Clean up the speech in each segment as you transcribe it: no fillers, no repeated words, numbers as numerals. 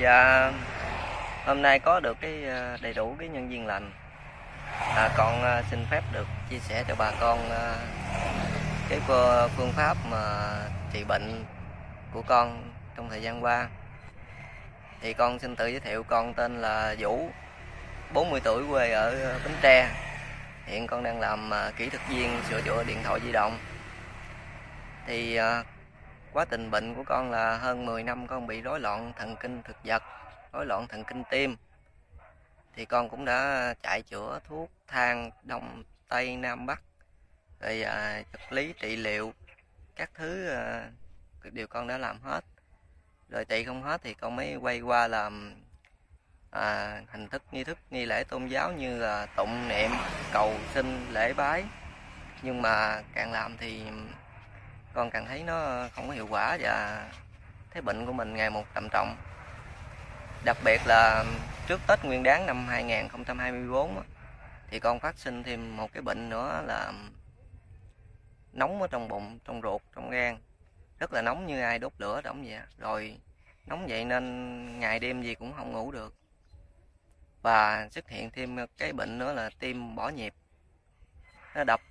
Dạ, hôm nay có được đầy đủ cái nhân viên lành. Con xin phép được chia sẻ cho bà con cái phương pháp mà trị bệnh của con trong thời gian qua. Thì con xin tự giới thiệu, con tên là Vũ, 40 tuổi, quê ở Bến Tre. Hiện con đang làm kỹ thuật viên sửa chữa điện thoại di động. Thì quá trình bệnh của con là hơn 10 năm con bị rối loạn thần kinh thực vật, rối loạn thần kinh tim. Thì con cũng đã chạy chữa thuốc thang Đông Tây Nam Bắc, rồi vật lý trị liệu các thứ, điều con đã làm hết. Rồi trị không hết thì con mới quay qua làm hình thức nghi thức nghi lễ tôn giáo như là tụng niệm, cầu xin, lễ bái. Nhưng mà càng làm thì con càng thấy nó không có hiệu quả và thấy bệnh của mình ngày một trầm trọng. Đặc biệt là trước Tết Nguyên Đán năm 2024 thì con phát sinh thêm một cái bệnh nữa là nóng ở trong bụng, trong ruột, trong gan. Rất là nóng, như ai đốt lửa đóng vậy. Rồi nóng vậy nên ngày đêm gì cũng không ngủ được. Và xuất hiện thêm cái bệnh nữa là tim bỏ nhịp. Nó đập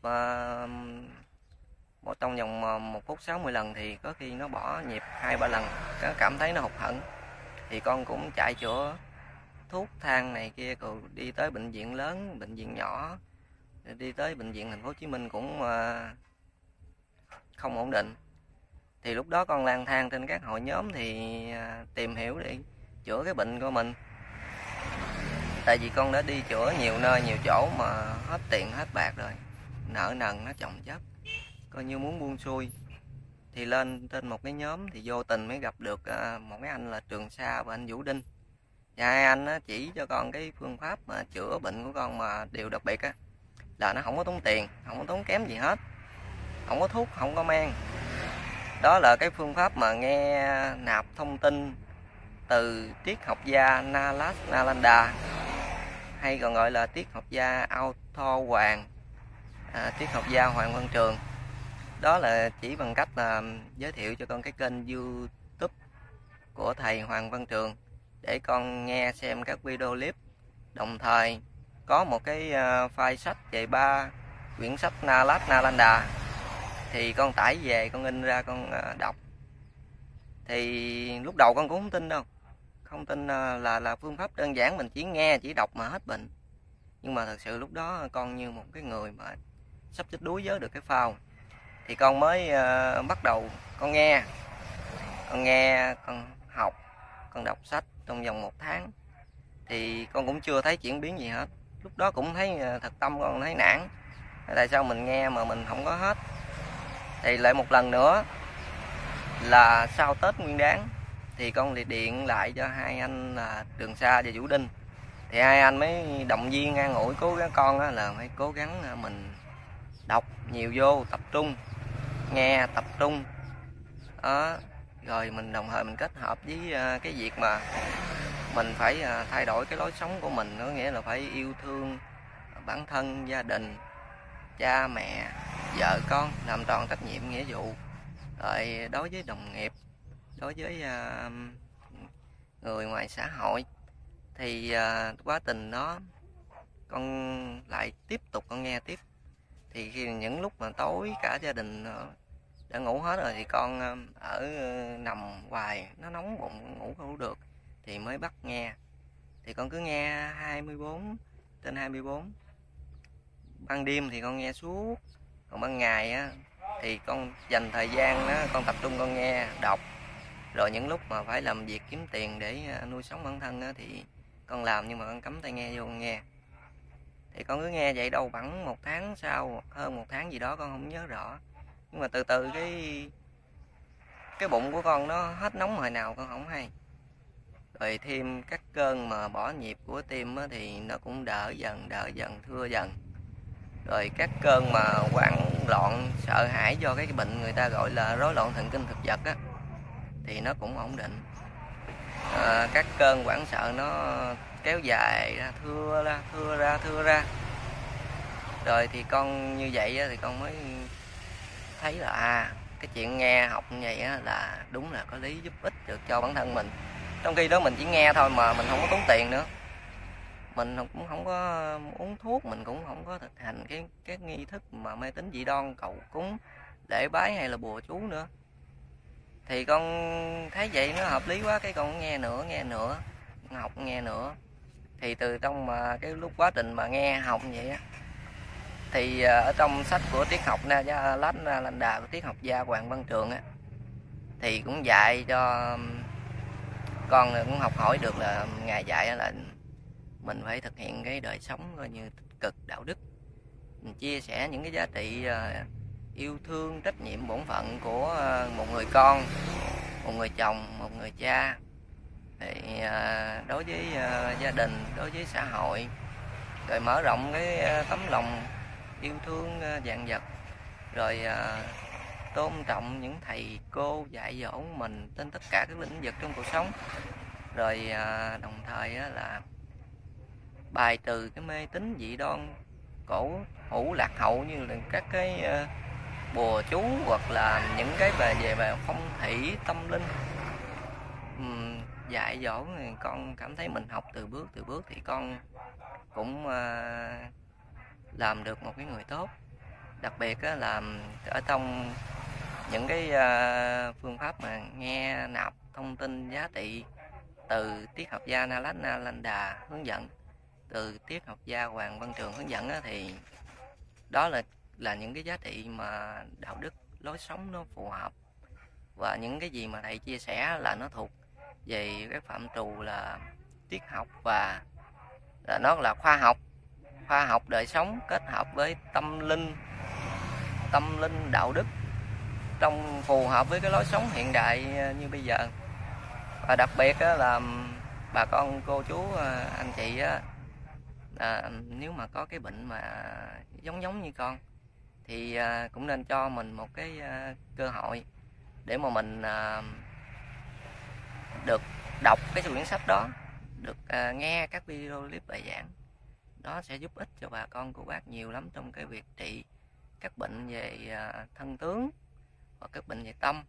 trong vòng 1 phút 60 lần thì có khi nó bỏ nhịp 2-3 lần. Nó cảm thấy nó hụt hẫng. Thì con cũng chạy chữa thuốc thang này kia, rồi đi tới bệnh viện lớn, bệnh viện nhỏ, đi tới bệnh viện Thành phố Hồ Chí Minh cũng không ổn định. Thì lúc đó con lang thang trên các hội nhóm thì tìm hiểu để chữa cái bệnh của mình. Tại vì con đã đi chữa nhiều nơi, nhiều chỗ mà hết tiền hết bạc rồi, nợ nần nó chồng chất, coi như muốn buông xuôi. Thì lên trên một cái nhóm thì vô tình mới gặp được một cái anh là Trường Sa và anh Vũ Đinh. Và hai anh chỉ cho con cái phương pháp mà chữa bệnh của con, mà điều đặc biệt là nó không có tốn tiền, không có tốn kém gì hết, không có thuốc, không có men. Đó là cái phương pháp mà nghe nạp thông tin từ triết học gia Nalas Nalanda, hay còn gọi là triết học gia Auto Hoàng, triết học gia Hoàng Văn Trường. Đó là chỉ bằng cách là giới thiệu cho con cái kênh YouTube của thầy Hoàng Văn Trường để con nghe xem các video clip. Đồng thời có một cái file sách về 3 quyển sách Nalas Nalanda thì con tải về, con in ra con đọc. Thì lúc đầu con cũng không tin đâu, không tin là phương pháp đơn giản, mình chỉ nghe chỉ đọc mà hết bệnh. Nhưng mà thật sự lúc đó con như một cái người mà sắp chết đuối với được cái phao. Thì con mới bắt đầu con nghe, con học, con đọc sách trong vòng 1 tháng. Thì con cũng chưa thấy chuyển biến gì hết. Lúc đó cũng thấy thật tâm con thấy nản, tại sao mình nghe mà mình không có hết. Thì lại một lần nữa là sau Tết Nguyên Đán thì con điện lại cho hai anh là Trường Sa và Vũ Đinh. Thì hai anh mới động viên an ủi cố gắng con là phải cố gắng mình đọc nhiều vô, tập trung nghe, tập trung đó. Rồi mình đồng thời mình kết hợp với cái việc mà mình phải thay đổi cái lối sống của mình, có nghĩa là phải yêu thương bản thân, gia đình, cha mẹ, vợ con, làm tròn trách nhiệm nghĩa vụ. Rồi đối với đồng nghiệp, đối với người ngoài xã hội. Thì quá trình đó con lại tiếp tục con nghe tiếp. Thì khi những lúc mà tối cả gia đình đã ngủ hết rồi thì con ở nằm hoài, nó nóng bụng, ngủ không được thì mới bắt nghe. Thì con cứ nghe 24/24. Ban đêm thì con nghe suốt, còn ban ngày thì con dành thời gian con tập trung con nghe, đọc. Rồi những lúc mà phải làm việc kiếm tiền để nuôi sống bản thân thì con làm, nhưng mà con cắm tai nghe vô con nghe. Thì con cứ nghe vậy đâu khoảng 1 tháng sau, hơn 1 tháng gì đó con không nhớ rõ. Nhưng mà từ từ cái bụng của con nó hết nóng hồi nào con không hay. Rồi thêm các cơn mà bỏ nhịp của tim thì nó cũng đỡ dần, thưa dần. Rồi các cơn mà hoảng loạn, sợ hãi do cái bệnh người ta gọi là rối loạn thần kinh thực vật thì nó cũng ổn định. Các cơn hoảng sợ nó kéo dài ra, thưa ra. Rồi thì con như vậy thì con mới thấy là cái chuyện nghe học như vậy là đúng là có lý, giúp ích được cho bản thân mình. Trong khi đó mình chỉ nghe thôi mà mình không có tốn tiền nữa, mình cũng không có uống thuốc, mình cũng không có thực hành cái nghi thức mà mê tín dị đoan, cầu cúng, lễ bái hay là bùa chú nữa. Thì con thấy vậy nó hợp lý quá, cái con nghe nữa, học nghe nữa. Thì từ trong mà cái lúc quá trình mà nghe học vậy á, thì ở trong sách của triết học Nalanda của triết học gia Hoàng Văn Trường á, thì cũng dạy cho con cũng học hỏi được là ngài dạy là mình phải thực hiện cái đời sống coi như tích cực, đạo đức, mình chia sẻ những cái giá trị yêu thương, trách nhiệm, bổn phận của một người con, một người chồng, một người cha, thì đối với gia đình, đối với xã hội, rồi mở rộng cái tấm lòng yêu thương vạn vật, rồi tôn trọng những thầy cô dạy dỗ mình trên tất cả các lĩnh vực trong cuộc sống, rồi đồng thời là bài trừ cái mê tín dị đoan, cổ hủ lạc hậu như là các cái bùa chú hoặc là những cái về phong thủy tâm linh. Dạy dỗ thì con cảm thấy mình học từ bước thì con cũng làm được một cái người tốt. Đặc biệt là ở trong những cái phương pháp mà nghe nạp thông tin giá trị từ triết học gia Nalanda hướng dẫn, từ triết học gia Hoàng Văn Trường hướng dẫn thì đó là những cái giá trị mà đạo đức, lối sống nó phù hợp, và những cái gì mà thầy chia sẻ là nó thuộc về cái phạm trù là triết học, và là nó là khoa học đời sống kết hợp với tâm linh đạo đức, trong phù hợp với cái lối sống hiện đại như bây giờ. Và đặc biệt là bà con cô chú anh chị nếu mà có cái bệnh mà giống như con thì cũng nên cho mình một cái cơ hội để mà mình được đọc cái quyển sách đó, được nghe các video clip bài giảng. Đó sẽ giúp ích cho bà con cô bác nhiều lắm trong cái việc trị các bệnh về thân tướng hoặc các bệnh về tâm.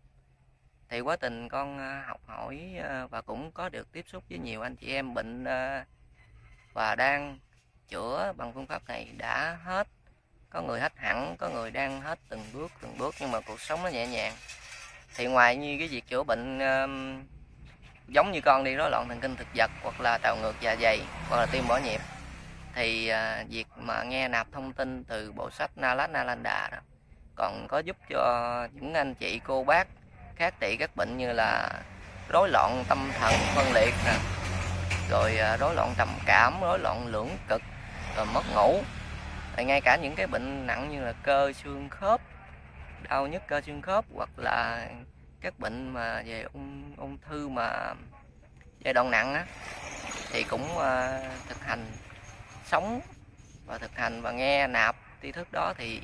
Thì quá trình con học hỏi và cũng có được tiếp xúc với nhiều anh chị em bệnh và đang chữa bằng phương pháp này đã hết. Có người hết hẳn, có người đang hết từng bước, nhưng mà cuộc sống nó nhẹ nhàng. Thì ngoài như cái việc chữa bệnh giống như con đi rối loạn thần kinh thực vật, hoặc là trào ngược dạ dày, hoặc là tim bỏ nhịp, thì việc mà nghe nạp thông tin từ bộ sách Nalanda đó còn có giúp cho những anh chị cô bác khác trị các bệnh như là rối loạn tâm thần phân liệt nè, rồi rối loạn trầm cảm, rối loạn lưỡng cực, rồi mất ngủ, rồi ngay cả những cái bệnh nặng như là cơ xương khớp, đau nhức cơ xương khớp, hoặc là các bệnh mà về ung thư mà giai đoạn nặng á, thì cũng thực hành sống và thực hành và nghe nạp tri thức đó thì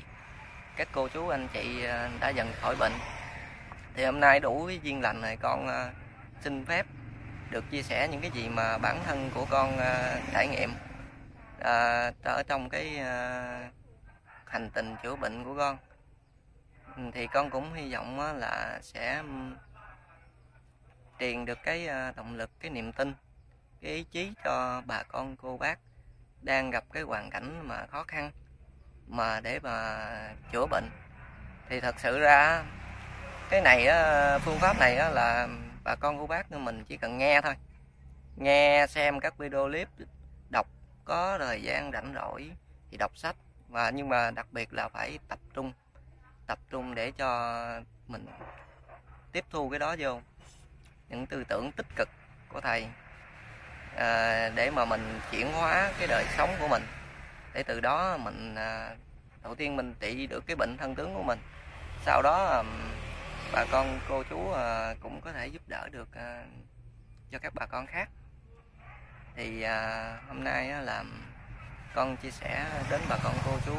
các cô chú anh chị đã dần khỏi bệnh. Thì hôm nay đủ cái duyên lành này, con xin phép được chia sẻ những cái gì mà bản thân của con trải nghiệm ở trong cái hành trình chữa bệnh của con. Thì con cũng hy vọng là sẽ truyền được cái động lực, cái niềm tin, cái ý chí cho bà con cô bác đang gặp cái hoàn cảnh mà khó khăn mà để mà chữa bệnh. Thì thật sự ra cái này phương pháp này là bà con cô bác mình chỉ cần nghe thôi, nghe xem các video clip, đọc, có thời gian rảnh rỗi thì đọc sách, và nhưng mà đặc biệt là phải tập trung để cho mình tiếp thu cái đó vô, những tư tưởng tích cực của thầy, để mà mình chuyển hóa cái đời sống của mình, để từ đó mình đầu tiên mình trị được cái bệnh thân tướng của mình, sau đó bà con cô chú cũng có thể giúp đỡ được cho các bà con khác. Thì hôm nay là con chia sẻ đến bà con cô chú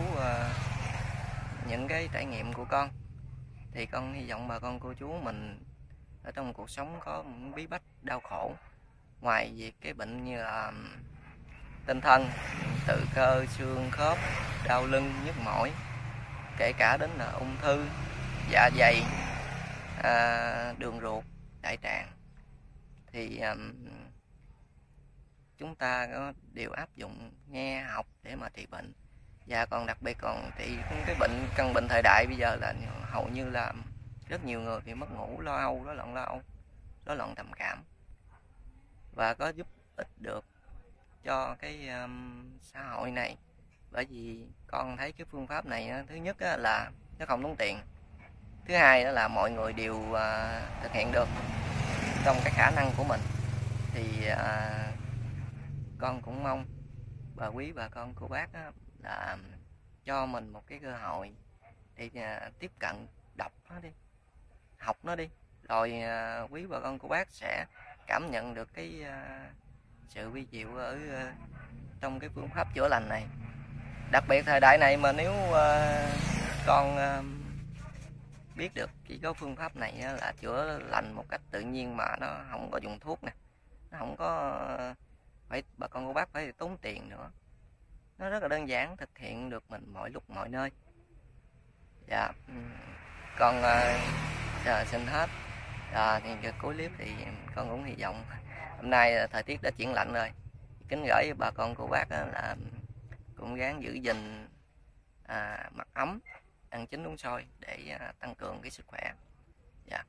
những cái trải nghiệm của con. Thì con hy vọng bà con cô chú mình ở trong cuộc sống có một bí bách đau khổ, ngoài việc cái bệnh như là tinh thần, tự cơ xương khớp, đau lưng, nhức mỏi, kể cả đến là ung thư, dạ dày, đường ruột, đại tràng, thì chúng ta có đều áp dụng nghe học để mà trị bệnh. Và còn đặc biệt còn trị cái căn bệnh thời đại bây giờ là hầu như là rất nhiều người bị mất ngủ, lo âu, rối loạn trầm cảm, và có giúp ích được cho cái xã hội này. Bởi vì con thấy cái phương pháp này thứ nhất là nó không tốn tiền, thứ hai đó là mọi người đều thực hiện được trong cái khả năng của mình. Thì con cũng mong bà con cô bác là cho mình một cái cơ hội để tiếp cận, đọc nó đi, học nó đi, rồi quý bà con cô bác sẽ cảm nhận được cái sự vi diệu ở trong cái phương pháp chữa lành này. Đặc biệt thời đại này mà nếu con biết được chỉ có phương pháp này là chữa lành một cách tự nhiên mà nó không có dùng thuốc nè, nó không có phải bà con cô bác phải tốn tiền nữa, nó rất là đơn giản, thực hiện được mình mọi lúc mọi nơi. Dạ, con xin hết. Thì cuối clip thì con cũng hy vọng hôm nay thời tiết đã chuyển lạnh rồi, kính gửi bà con cô bác là cũng gắng giữ gìn mặc ấm, ăn chín uống sôi để tăng cường cái sức khỏe. Dạ.